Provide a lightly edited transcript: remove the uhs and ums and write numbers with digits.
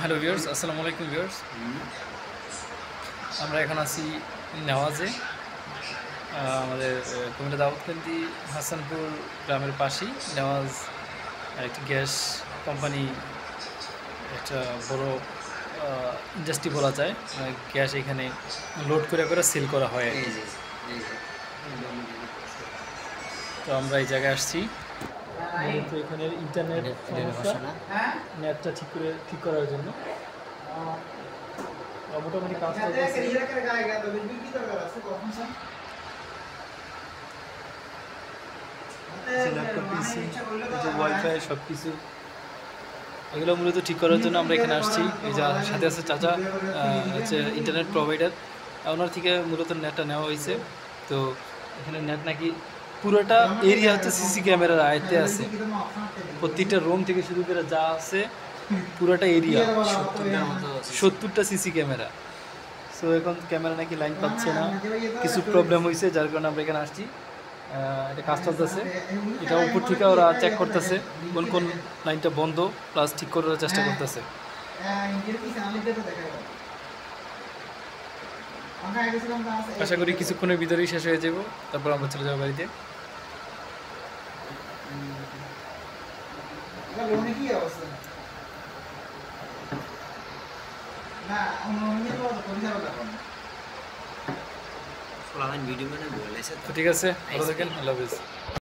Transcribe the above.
Hello viewers, আসসালামু আলাইকুম viewers. আমরা এখন আছি নেওয়াজে। আমাদের কুমিল্লা দাউদকান্দি হাসানপুর গ্রামের পাশেই নেওয়াজ একটি গ্যাস কোম্পানি, একটা বড় ইন্ডাস্ট্রি বলা যায়। গ্যাস এখানে লোড করে করে সেল করা হয় আর কি। তো আমরা এই জায়গায় আসছি মূলত এখানে ইন্টারনেট সমস্যা, নেটটা ঠিক করার জন্য। মোটামুটি কাজ চলতেছে। ল্যাপটপ, পিসি, ওয়াইফাই সব কিছু এগুলো মূলত ঠিক করার জন্য আমরা এখানে আসছি। এই যে সাথে আছে চাচা, হচ্ছে ইন্টারনেট প্রোভাইডার। ওনার থেকে মূলত নেটটা নেওয়া হয়েছে। তো এখানে নেট নাকি পুরোটা এরিয়া হচ্ছে সিসি ক্যামেরার আয়ত্তে আছে। প্রত্যেকটা রুম থেকে শুরু করে যা আছে পুরোটা এরিয়া 70টা সিসি ক্যামেরা। সো এখন ক্যামেরা নাকি লাইন পাচ্ছে না, কিছু প্রবলেম হয়েছে, যার কারণে আমরা এখানে আসছি। এটা কাজ চলতেছে, এটা উপর থেকে ওরা চেক করতেছে কোন কোন লাইনটা বন্ধ, প্লাস ঠিক করার চেষ্টা করতেছে। আশা করি কিছুক্ষণের ভিতরেই শেষ হয়ে যাব, তারপর আমরা চলে যাবো বাড়িতে। ঠিক আছে, ভালো থাকেন, আল্লাহ হাফিজ।